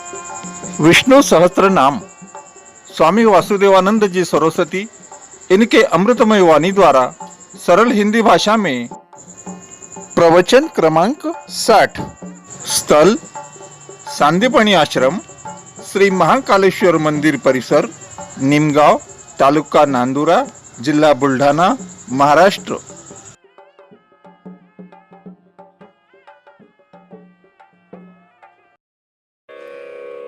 विष्णु सहस्त्र नाम स्वामी वासुदेवानंद जी सरस्वती इनके अमृतमय वाणी द्वारा सरल हिंदी भाषा में प्रवचन क्रमांक 60। स्थल सांदीपनी आश्रम, श्री महाकालेश्वर मंदिर परिसर, निमगाव, तालुका नांदुरा, जिल्हा बुलढाणा, महाराष्ट्र।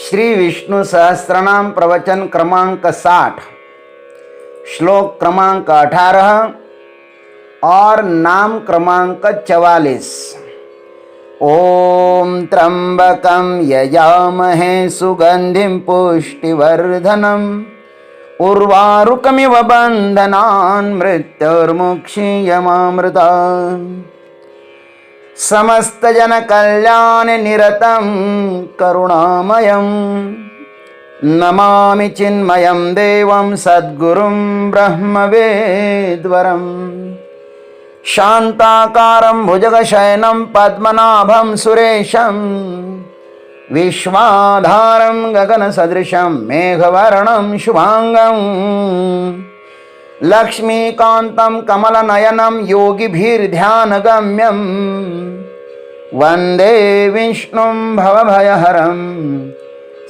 श्री विष्णु सहस्त्रनाम प्रवचन क्रमांक 60, श्लोक क्रमांक 18 और नाम क्रमांक 44। ओम त्र्यंबकं यजामहे सुगंधिं पुष्टिवर्धनम् उर्वारुकमिव बन्धनान् मृत्युर्मुक्षीयमामृतात्। समस्त जन कल्याण निरतं करुणामयं नमामि चिन्मयं देवं सद्गुरुं ब्रह्मवेद्वरं। शान्ताकारं भुजगशयनं पद्मनाभं सुरेशं विश्वाधारं गगनसदृशं मेघवर्णं शुभांगं लक्ष्मीकान्तं कमलनयनं योगिभिर्ध्यानगम्यं वन्दे विष्णुं भवभयहरं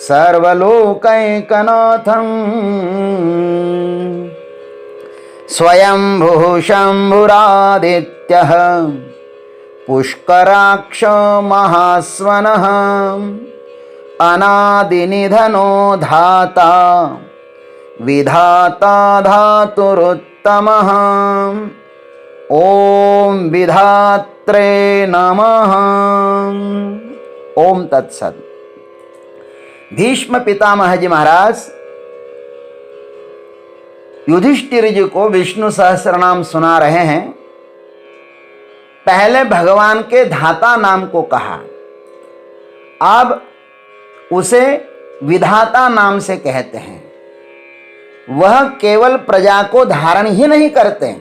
सर्वलोकैकनाथं। स्वयंभुः शम्भुरादित्यः पुष्कराक्षो महास्वनः अनादिनिधनो धाता विधाता धातुरुत्तमः। ओम विधात्रे नमः। ओम तत्सत। भीष्म पितामह जी महाराज युधिष्ठिर जी को विष्णु सहस्रनाम सुना रहे हैं। पहले भगवान के धाता नाम को कहा, अब उसे विधाता नाम से कहते हैं। वह केवल प्रजा को धारण ही नहीं करते,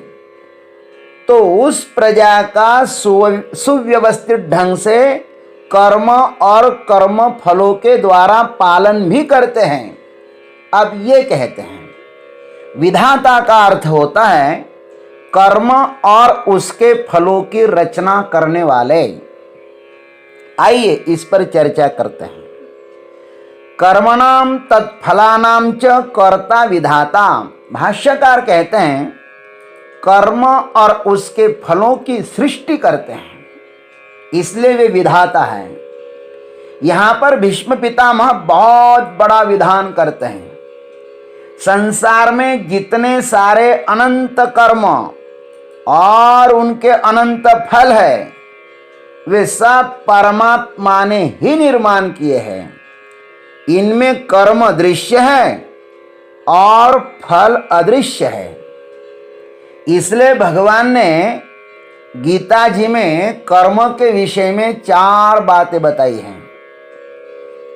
तो उस प्रजा का सुव्यवस्थित ढंग से कर्म और कर्म फलों के द्वारा पालन भी करते हैं। अब ये कहते हैं, विधाता का अर्थ होता है कर्म और उसके फलों की रचना करने वाले। आइए इस पर चर्चा करते हैं। कर्मणाम तत्फलानाम च कर्ता विधाता। भाष्यकार कहते हैं कर्म और उसके फलों की सृष्टि करते हैं, इसलिए वे विधाता हैं। यहाँ पर भीष्म पितामह बहुत बड़ा विधान करते हैं। संसार में जितने सारे अनंत कर्म और उनके अनंत फल है, वे सब परमात्मा ने ही निर्माण किए हैं। इनमें कर्म दृश्य है और फल अदृश्य है। इसलिए भगवान ने गीता जी में कर्म के विषय में 4 बातें बताई हैं।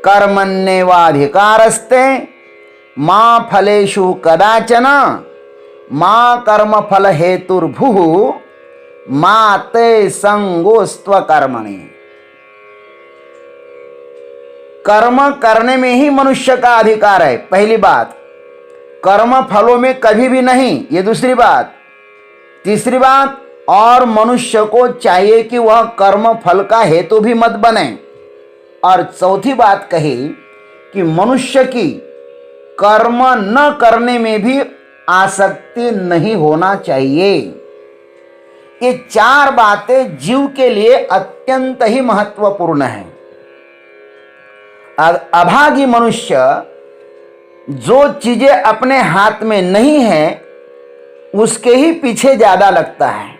कर्मण्येवाधिकारस्ते मां फलेषु कदाचन मां कर्म फल हेतुर्भुः मां ते संगोस्त्व कर्मणि। कर्म करने में ही मनुष्य का अधिकार है, पहली बात। कर्म फलों में कभी भी नहीं, ये दूसरी बात। तीसरी बात, और मनुष्य को चाहिए कि वह कर्म फल का हेतु भी मत बने। और चौथी बात कही कि मनुष्य की कर्म न करने में भी आसक्ति नहीं होना चाहिए। ये 4 बातें जीव के लिए अत्यंत ही महत्वपूर्ण है। अभागी मनुष्य जो चीजें अपने हाथ में नहीं है उसके ही पीछे ज्यादा लगता है।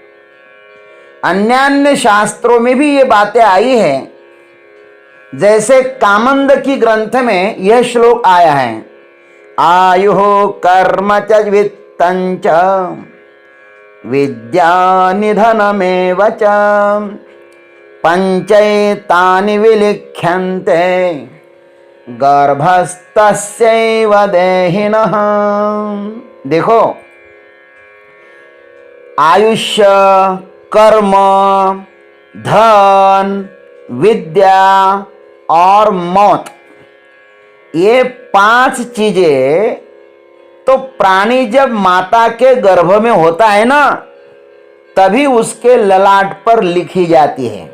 अन्य शास्त्रों में भी ये बातें आई हैं। जैसे कामंद की ग्रंथ में यह श्लोक आया है, आयुः कर्म च वित्तं च विद्या निधनमेव च पंचैतानि विलिख्यन्ते गर्भस्थस्यैव देहिनः। देखो, आयुष्य, कर्म, धन, विद्या और मौत, ये 5 चीजें तो प्राणी जब माता के गर्भ में होता है ना, तभी उसके ललाट पर लिखी जाती है।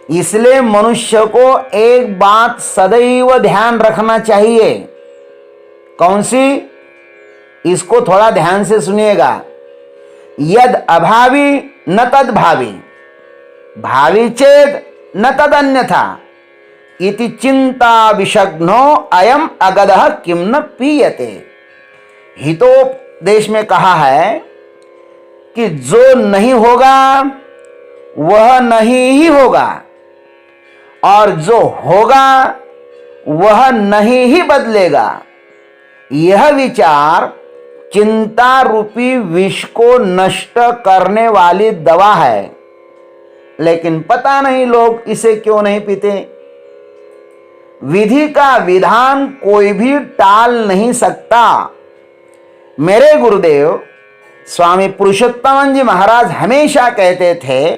इसलिए मनुष्य को एक बात सदैव ध्यान रखना चाहिए। कौन सी? इसको थोड़ा ध्यान से सुनिएगा। यद अभावी न तद भावी, भावी चेद न तद अन्यथा, इति चिंता विषग्नो अयम अगदः किम न पीयते। हितोपदेश में कहा है कि जो नहीं होगा वह नहीं ही होगा, और जो होगा वह नहीं ही बदलेगा। यह विचार चिंता रूपी विष को नष्ट करने वाली दवा है, लेकिन पता नहीं लोग इसे क्यों नहीं पीते। विधि का विधान कोई भी टाल नहीं सकता। मेरे गुरुदेव स्वामी पुरुषोत्तम जी महाराज हमेशा कहते थे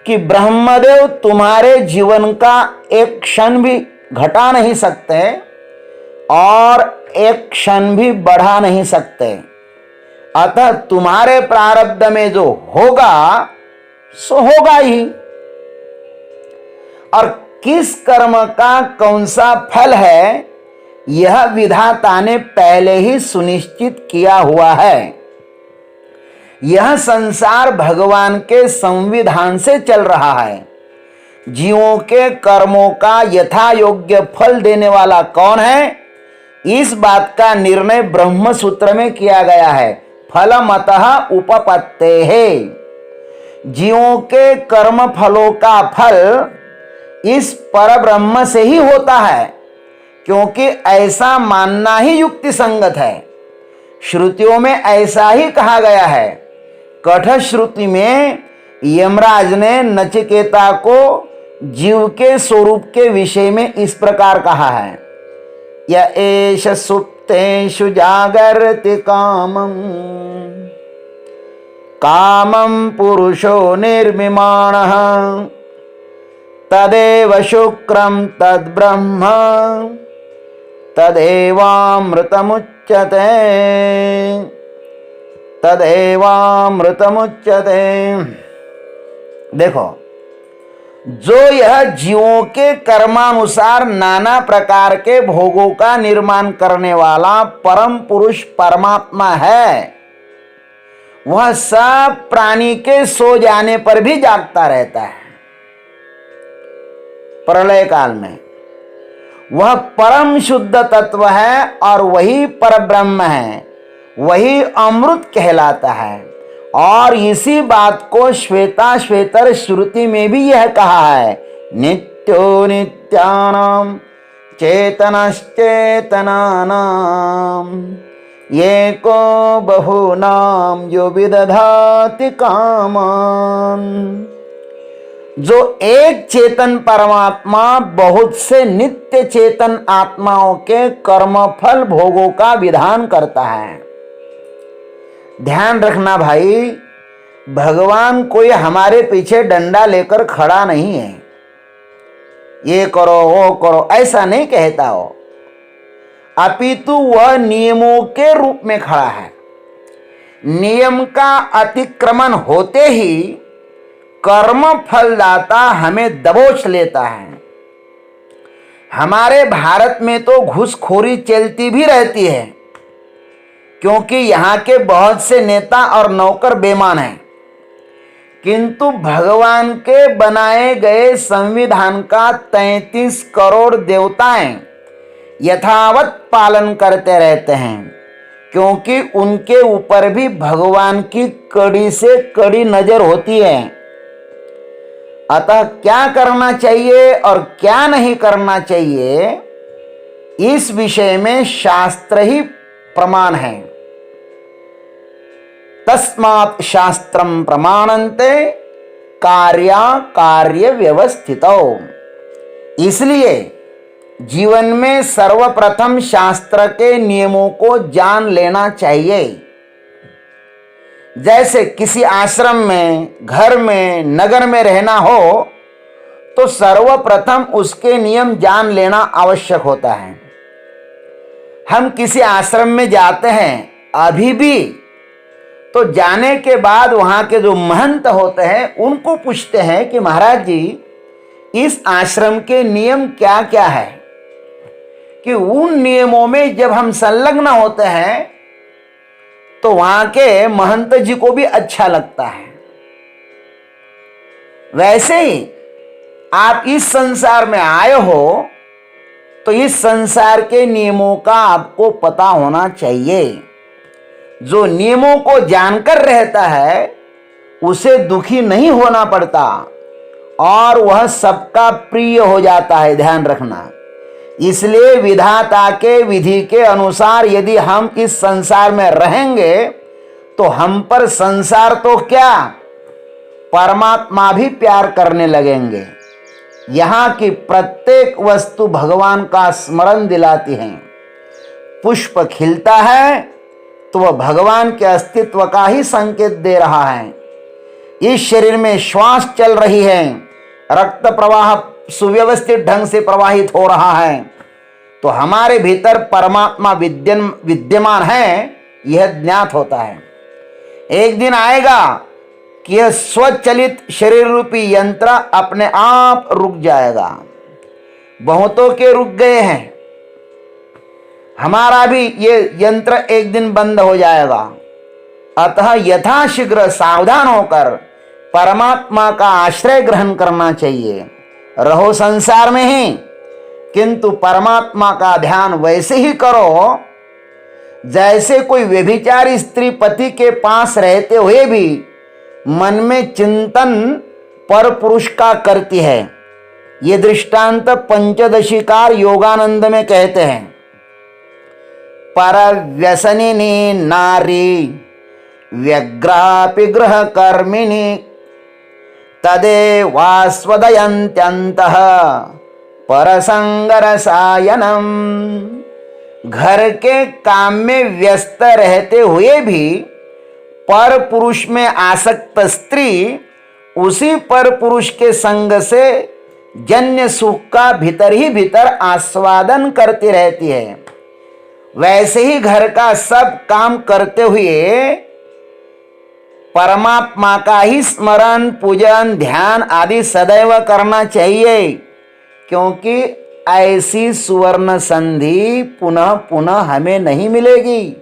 कि ब्रह्मदेव तुम्हारे जीवन का एक क्षण भी घटा नहीं सकते और एक क्षण भी बढ़ा नहीं सकते। अतः तुम्हारे प्रारब्ध में जो होगा सो होगा ही। और किस कर्म का कौन सा फल है, यह विधाता ने पहले ही सुनिश्चित किया हुआ है। यह संसार भगवान के संविधान से चल रहा है। जीवों के कर्मों का यथा योग्य फल देने वाला कौन है, इस बात का निर्णय ब्रह्म सूत्र में किया गया है। फलमतः उपपत्तेः। जीवों के कर्म फलों का फल इस परब्रह्म से ही होता है, क्योंकि ऐसा मानना ही युक्ति संगत है। श्रुतियों में ऐसा ही कहा गया है। कठ श्रुति में यमराज ने नचिकेता को जीव के स्वरूप के विषय में इस प्रकार कहा है, य एष सुप्तेषु जागर्ति कामं, कामं पुरुषो निर्मिमाणः, तदेव शुक्रं तद्ब्रह्म, तदेवामृतमुच्यते, तदेवामृतमुच्यते। देखो, जो यह जीवों के कर्मानुसार नाना प्रकार के भोगों का निर्माण करने वाला परम पुरुष परमात्मा है, वह सब प्राणी के सो जाने पर भी जागता रहता है। प्रलय काल में वह परम शुद्ध तत्व है और वही परब्रह्म है, वही अमृत कहलाता है। और इसी बात को श्वेता श्वेतर श्रुति में भी यह कहा है, नित्यो नित्यानां चेतनश्चेतनानां एको बहूनां यो विदधाति कामान्। जो एक चेतन परमात्मा बहुत से नित्य चेतन आत्माओं के कर्मफल भोगों का विधान करता है। ध्यान रखना भाई, भगवान कोई हमारे पीछे डंडा लेकर खड़ा नहीं है, ये करो वो करो ऐसा नहीं कहता हो, अपितु वह नियमों के रूप में खड़ा है। नियम का अतिक्रमण होते ही कर्म फलदाता हमें दबोच लेता है। हमारे भारत में तो घूसखोरी चलती भी रहती है, क्योंकि यहाँ के बहुत से नेता और नौकर बेईमान हैं। किंतु भगवान के बनाए गए संविधान का 33 करोड़ देवताएं यथावत पालन करते रहते हैं, क्योंकि उनके ऊपर भी भगवान की कड़ी से कड़ी नजर होती है। अतः क्या करना चाहिए और क्या नहीं करना चाहिए, इस विषय में शास्त्र ही प्रमाण है। तस्मात् शास्त्रम प्रमाणन्ते कार्या कार्य व्यवस्थितो। इसलिए जीवन में सर्वप्रथम शास्त्र के नियमों को जान लेना चाहिए। जैसे किसी आश्रम में, घर में, नगर में रहना हो तो सर्वप्रथम उसके नियम जान लेना आवश्यक होता है। हम किसी आश्रम में जाते हैं अभी भी, तो जाने के बाद वहां के जो महंत होते हैं उनको पूछते हैं कि महाराज जी, इस आश्रम के नियम क्या क्या है, कि उन नियमों में जब हम संलग्न होते हैं तो वहां के महंत जी को भी अच्छा लगता है। वैसे ही आप इस संसार में आए हो तो इस संसार के नियमों का आपको पता होना चाहिए। जो नियमों को जानकर रहता है उसे दुखी नहीं होना पड़ता और वह सबका प्रिय हो जाता है, ध्यान रखना। इसलिए विधाता के विधि के अनुसार यदि हम इस संसार में रहेंगे तो हम पर संसार तो क्या, परमात्मा भी प्यार करने लगेंगे। यहाँ की प्रत्येक वस्तु भगवान का स्मरण दिलाती है। पुष्प खिलता है तो वह भगवान के अस्तित्व का ही संकेत दे रहा है। इस शरीर में श्वास चल रही है, रक्त प्रवाह सुव्यवस्थित ढंग से प्रवाहित हो रहा है, तो हमारे भीतर परमात्मा विद्यमान है, यह ज्ञात होता है। एक दिन आएगा कि यह स्वचलित शरीर रूपी यंत्र अपने आप रुक जाएगा। बहुतों के रुक गए हैं, हमारा भी ये यंत्र एक दिन बंद हो जाएगा। अतः यथाशीघ्र सावधान होकर परमात्मा का आश्रय ग्रहण करना चाहिए। रहो संसार में ही, किंतु परमात्मा का ध्यान वैसे ही करो जैसे कोई व्यभिचारी स्त्री पति के पास रहते हुए भी मन में चिंतन पर पुरुष का करती है। ये दृष्टांत पंचदशिकार योगानंद में कहते हैं। पर व्यसनिनी नारी व्यग्रापि गृह कर्मिणी तदेवास्वदयन्त्यन्तः परसंगरसायनम। घर के काम में व्यस्त रहते हुए भी पर पुरुष में आसक्त स्त्री उसी पर पुरुष के संग से जन्य सुख का भीतर ही भीतर आस्वादन करती रहती है। वैसे ही घर का सब काम करते हुए परमात्मा का ही स्मरण, पूजन, ध्यान आदि सदैव करना चाहिए, क्योंकि ऐसी सुवर्ण संधि पुनः पुनः हमें नहीं मिलेगी।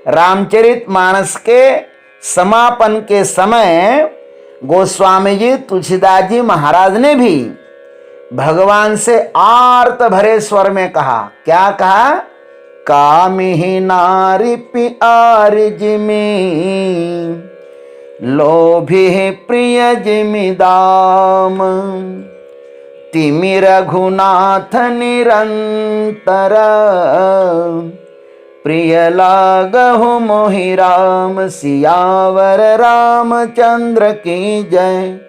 रामचरितमानस के समापन के समय गोस्वामी जी तुलसीदास जी महाराज ने भी भगवान से आर्त भरे स्वर में कहा। क्या कहा? कामिहि नारी प्यार जिमी लोभी प्रिय जिमी दाम तिमि रघुनाथ निरंतर प्रिय लागहु मोहि राम। सियावर रामचंद्र की जय,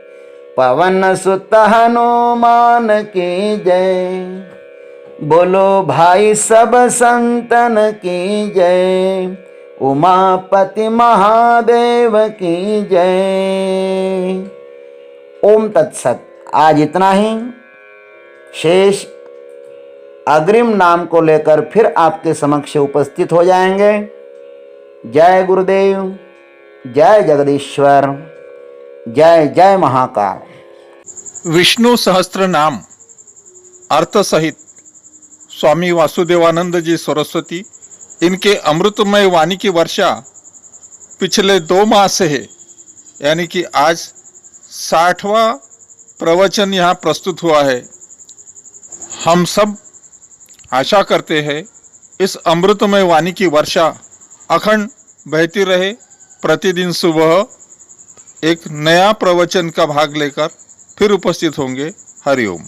पवन सुत हनुमान की जय। बोलो भाई सब संतन की जय, उमापति महादेव की जय। ओम तत्सत। आज इतना ही। शेष अग्रिम नाम को लेकर फिर आपके समक्ष उपस्थित हो जाएंगे। जय गुरुदेव, जय जगदीश्वर, जय जय महाकाल। विष्णु सहस्त्र नाम अर्थ सहित स्वामी वासुदेवानंद जी सरस्वती, इनके अमृतमय वाणी की वर्षा पिछले 2 माह से है, यानी कि आज 60वां प्रवचन यहाँ प्रस्तुत हुआ है। हम सब आशा करते हैं इस अमृतमय वाणी की वर्षा अखंड बहती रहे। प्रतिदिन सुबह एक नया प्रवचन का भाग लेकर फिर उपस्थित होंगे। हरिओम।